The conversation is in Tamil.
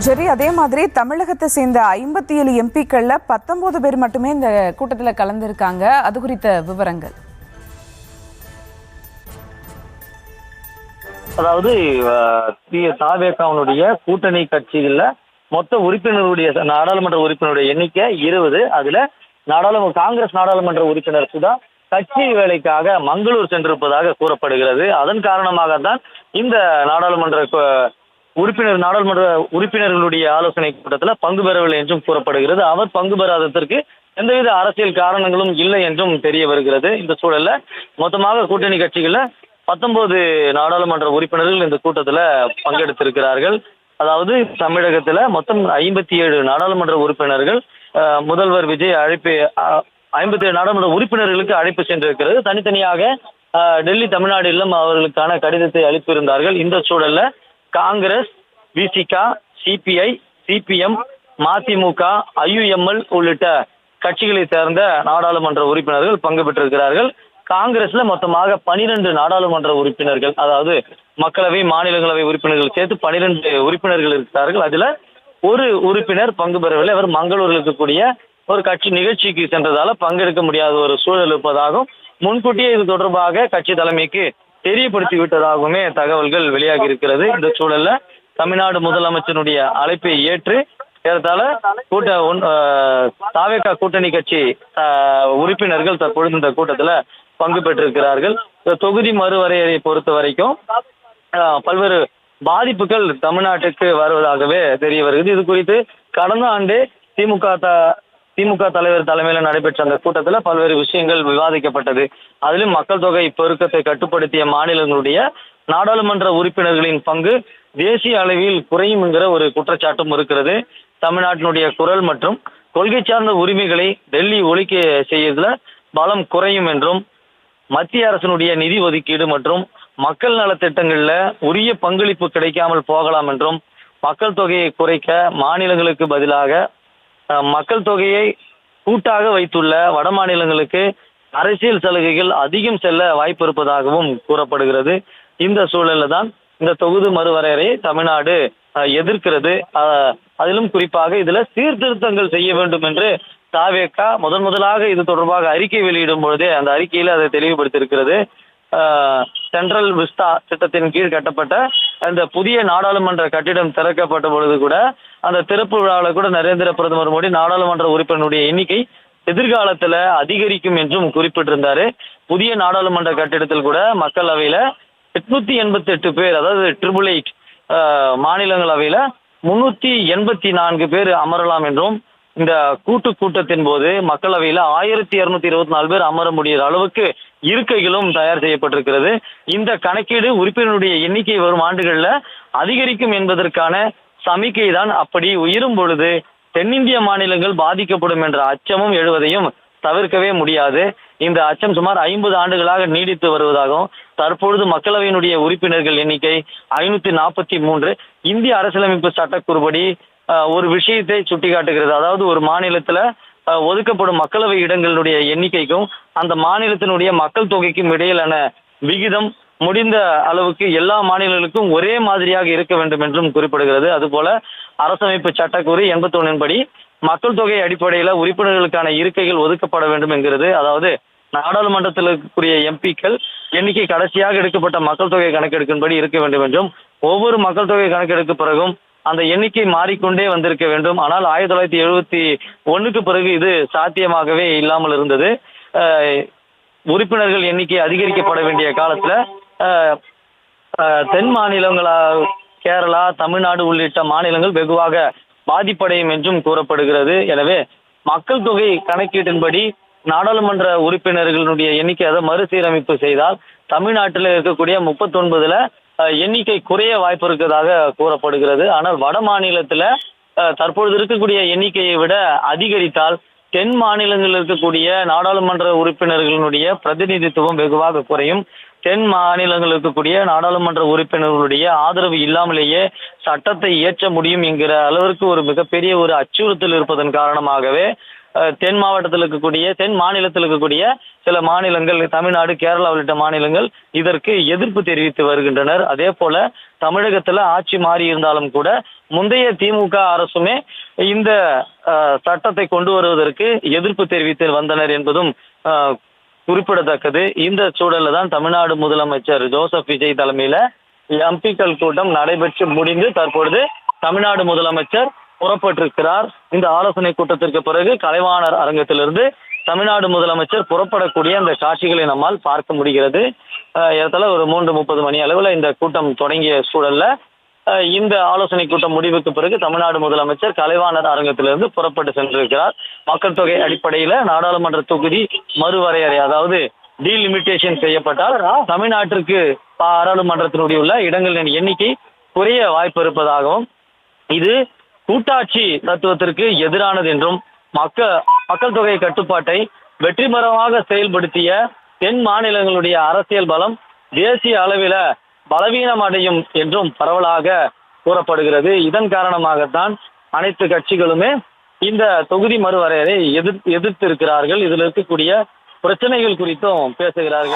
ஜெரி, அதே மாதிரி தமிழகத்தை சேர்ந்த 57 எம்பிக்கள்ல 19 பேர் மட்டுமே இந்த கூட்டத்தில் கலந்துருக்காங்க. அது குறித்த விவரங்கள். அதாவது தாவேகாவுடைய கூட்டணி கட்சிகள்ல மொத்த உறுப்பினருடைய நாடாளுமன்ற உறுப்பினருடைய எண்ணிக்கை 20. அதுல காங்கிரஸ் நாடாளுமன்ற உறுப்பினர் சுதா கட்சி வேலைக்காக மங்களூர் சென்றிருப்பதாக கூறப்படுகிறது. அதன் காரணமாக தான் இந்த நாடாளுமன்ற உறுப்பினர்களுடைய ஆலோசனை கூட்டத்தில் பங்கு பெறவில்லை என்றும் கூறப்படுகிறது. அவர் பங்கு பெறாததற்கு எந்தவித அரசியல் காரணங்களும் இல்லை என்றும் தெரிய வருகிறது. இந்த சூழல்ல மொத்தமாக கூட்டணி கட்சிகள்ல 19 நாடாளுமன்ற உறுப்பினர்கள் இந்த கூட்டத்துல பங்கெடுத்திருக்கிறார்கள். அதாவது தமிழகத்துல மொத்தம் 57 நாடாளுமன்ற உறுப்பினர்கள் முதல்வர் விஜய் 57 நாடாளுமன்ற உறுப்பினர்களுக்கு அழைப்பு சென்றிருக்கிறது. தனித்தனியாக டெல்லி தமிழ்நாடு இல்லம் அவர்களுக்கான கடிதத்தை அளித்திருந்தார்கள். இந்த சூழல்ல காங்கிரஸ், விசிக, சிபிஐ, சிபிஎம், மதிமுக, ஐயுஎம்எல் உள்ளிட்ட கட்சிகளை சேர்ந்த நாடாளுமன்ற உறுப்பினர்கள் பங்கு பெற்றிருக்கிறார்கள். காங்கிரஸ்ல மொத்தமாக 12 நாடாளுமன்ற உறுப்பினர்கள், அதாவது மக்களவை மாநிலங்களவை உறுப்பினர்கள் சேர்த்து 12 உறுப்பினர்கள் இருக்கிறார்கள். அதுல ஒரு உறுப்பினர் பங்கு பெறவில்லை. அவர் மங்களூரில் இருக்கக்கூடிய ஒரு கட்சி நிகழ்ச்சிக்கு சென்றதால பங்கெடுக்க முடியாத ஒரு சூழல் இருப்பதாகவும் முன்கூட்டியே இது தொடர்பாக கட்சி தலைமைக்கு தெரியப்படுத்தி விட்டதாகவுமே தகவல்கள் வெளியாகி இருக்கிறது. இந்த சூழல்ல தமிழ்நாடு முதலமைச்சருடைய அழைப்பை ஏற்று ஏறத்தாழ தாவேகா கூட்டணி கட்சி உறுப்பினர்கள் தற்பொழுது இந்த கூட்டத்துல பங்கு பெற்றிருக்கிறார்கள். தொகுதி மறுவரையறை பொறுத்த வரைக்கும் பல்வேறு பாதிப்புகள் தமிழ்நாட்டுக்கு வருவதாகவே தெரிய வருகிறது. இது குறித்து கடந்த ஆண்டு திமுக தலைவர் தலைமையில் நடைபெற்ற அந்த கூட்டத்தில் பல்வேறு விஷயங்கள் விவாதிக்கப்பட்டது. அதிலும் மக்கள் தொகை பெருக்கத்தை கட்டுப்படுத்திய மாநிலங்களுடைய நாடாளுமன்ற உறுப்பினர்களின் பங்கு தேசிய அளவில் குறையும் என்கிற ஒரு குற்றச்சாட்டும் இருக்கிறது. தமிழ்நாட்டினுடைய குரல் மற்றும் கொள்கை சார்ந்த உரிமைகளை டெல்லி ஒழிக்க செய்யறதுல பலம் குறையும் என்றும், மத்திய அரசினுடைய நிதி ஒதுக்கீடு மற்றும் மக்கள் நலத்திட்டங்கள்ல உரிய பங்களிப்பு கிடைக்காமல் போகலாம் என்றும், மக்கள் தொகையை குறைக்க மாநிலங்களுக்கு பதிலாக மக்கள் தொகையை கூட்டாக வைத்துள்ள வட மாநிலங்களுக்கு அரசியல் சலுகைகள் அதிகம் செல்ல வாய்ப்பு இருப்பதாகவும் கூறப்படுகிறது. இந்த சூழல்ல தான் இந்த தொகுதி மறுவரையறையை தமிழ்நாடு எதிர்க்கிறது. அதிலும் குறிப்பாக இதுல சீர்திருத்தங்கள் செய்ய வேண்டும் என்று தாவேகா முதலாக இது தொடர்பாக அறிக்கை வெளியிடும் பொழுதே அந்த அறிக்கையில அதை தெளிவுபடுத்தியிருக்கிறது. சென்ட்ரல் விஸ்தா திட்டத்தின் கீழ் கட்டப்பட்ட அந்த புதிய நாடாளுமன்ற கட்டிடம் திறக்கப்பட்ட பொழுது கூட அந்த திறப்பு விழாவில் கூட நரேந்திர பிரதமர் மோடி நாடாளுமன்ற உறுப்பினருடைய எண்ணிக்கை எதிர்காலத்துல அதிகரிக்கும் என்றும் குறிப்பிட்டிருந்தாரு. புதிய நாடாளுமன்ற கட்டிடத்தில் கூட மக்களவையில 888 பேர், அதாவது 888 மாநிலங்களவையில 384 பேர் அமரலாம் என்றும், இந்த கூட்டத்தின் போது மக்களவையில 1224 பேர் அமர முடிகிற அளவுக்கு இருக்கைகளும் தயார் செய்யப்பட்டிருக்கிறது. இந்த கணக்கீடு உறுப்பினருடைய எண்ணிக்கை வரும் ஆண்டுகள்ல அதிகரிக்கும் என்பதற்கான சமிக்கை தான். அப்படி உயரும் பொழுது தென்னிந்திய மாநிலங்கள் பாதிக்கப்படும் என்ற அச்சமும் எழுவதையும் தவிர்க்கவே முடியாது. இந்த அச்சம் சுமார் 50 ஆண்டுகளாக நீடித்து வருவதாகவும், தற்பொழுது மக்களவையினுடைய உறுப்பினர்கள் எண்ணிக்கை 543. இந்திய அரசியலமைப்பு சட்டக்குறுபடி ஒரு விஷயத்தை சுட்டிக்காட்டுகிறது. அதாவது ஒரு மாநிலத்துல ஒதுக்கப்படும் மக்களவை இடங்களுடைய எண்ணிக்கைக்கும் அந்த மாநிலத்தினுடைய மக்கள் தொகைக்கும் இடையிலான விகிதம் முடிந்த அளவுக்கு எல்லா மாநிலங்களுக்கும் ஒரே மாதிரியாக இருக்க வேண்டும் என்றும் குறிப்பிடுகிறது. அதுபோல அரசமைப்பு சட்டக்கூறு 81 படி மக்கள் தொகை அடிப்படையில உறுப்பினர்களுக்கான இருக்கைகள் ஒதுக்கப்பட வேண்டும் என்கிறது. அதாவது நாடாளுமன்றத்தில் இருக்கக்கூடிய எம்பிக்கள் எண்ணிக்கை கடைசியாக எடுக்கப்பட்ட மக்கள் தொகை கணக்கெடுக்கும்படி இருக்க வேண்டும் என்றும், ஒவ்வொரு மக்கள் தொகை கணக்கெடுக்க பிறகும் அந்த எண்ணிக்கை மாறிக்கொண்டே வந்திருக்க வேண்டும். ஆனால் 1971 பிறகு இது சாத்தியமாகவே இல்லாமல் இருந்தது. உறுப்பினர்கள் எண்ணிக்கை அதிகரிக்கப்பட வேண்டிய காலத்துல தென் மாநிலங்களா கேரளா, தமிழ்நாடு உள்ளிட்ட மாநிலங்கள் வெகுவாக பாதிப்படையும் என்றும் கூறப்படுகிறது. எனவே மக்கள் தொகை கணக்கீட்டின்படி நாடாளுமன்ற உறுப்பினர்களுடைய எண்ணிக்கை அதை மறுசீரமைப்பு செய்தால் தமிழ்நாட்டில் இருக்கக்கூடிய 39ல எண்ணிக்கை குறைய வாய்ப்பு இருக்கிறதாக கூறப்படுகிறது. ஆனால் வட மாநிலத்துல தற்பொழுது இருக்கக்கூடிய எண்ணிக்கையை விட அதிகரித்தால் தென் மாநிலங்களில் இருக்கக்கூடிய நாடாளுமன்ற உறுப்பினர்களுடைய பிரதிநிதித்துவம் வெகுவாக குறையும். தென் மாநிலங்களில் இருக்கக்கூடிய நாடாளுமன்ற உறுப்பினர்களுடைய ஆதரவு இல்லாமலேயே சட்டத்தை இயற்ற முடியும் என்கிற அளவிற்கு ஒரு மிகப்பெரிய ஒரு அச்சுறுத்தல் இருப்பதன் காரணமாகவே தென் மாவட்டத்தில் இருக்கக்கூடிய தென் மாநிலத்தில் இருக்கக்கூடிய சில மாநிலங்கள், தமிழ்நாடு, கேரளா உள்ளிட்ட மாநிலங்கள் இதற்கு எதிர்ப்பு தெரிவித்து வருகின்றனர். அதே போல தமிழகத்துல ஆட்சி மாறி இருந்தாலும் கூட முந்தைய திமுக அரசுமே இந்த சட்டத்தை கொண்டு வருவதற்கு எதிர்ப்பு தெரிவித்து வந்தனர் என்பதும் குறிப்பிடத்தக்கது. இந்த சூழல்ல தான் தமிழ்நாடு முதலமைச்சர் ஜோசப் விஜய் தலைமையில எம்பிக்கள் கூட்டம் நடைபெற்று முடிந்து தற்பொழுது தமிழ்நாடு முதலமைச்சர் புறப்பட்டிருக்கிறார். இந்த ஆலோசனை கூட்டத்திற்கு பிறகு கலைவாணர் அரங்கத்திலிருந்து தமிழ்நாடு முதலமைச்சர் புறப்படக்கூடிய அந்த காட்சிகளை நம்மால் பார்க்க முடிகிறது. ஏறத்தாழ ஒரு 3:30 மணி அளவில் இந்த கூட்டம் தொடங்கிய சூழல்ல இந்த ஆலோசனை கூட்டம் முடிவுக்கு பிறகு தமிழ்நாடு முதலமைச்சர் கலைவாணர் அரங்கத்திலிருந்து புறப்பட்டு சென்றிருக்கிறார். மக்கள் தொகை அடிப்படையில நாடாளுமன்ற தொகுதி மறுவரையறை, அதாவது டீலிமிட்டேஷன் செய்யப்பட்டால் தமிழ்நாட்டிற்கு பாராளுமன்றத்தினுடைய உள்ள இடங்களின் எண்ணிக்கை குறைய வாய்ப்பு இருப்பதாகவும், இது கூட்டாட்சி தத்துவத்திற்கு எதிரானது என்றும், மக்கள் தொகை கட்டுப்பாட்டை வெற்றிகரமாக செயல்படுத்திய தென் மாநிலங்களுடைய அரசியல் பலம் தேசிய அளவில பலவீனம் அடையும் என்றும் பரவலாக கூறப்படுகிறது. இதன் காரணமாகத்தான் அனைத்து கட்சிகளுமே இந்த தொகுதி மறுவரையறை எதிர்த்து இருக்கிறார்கள். இதில் இருக்கக்கூடிய பிரச்சனைகள் குறித்தும் பேசுகிறார்கள்.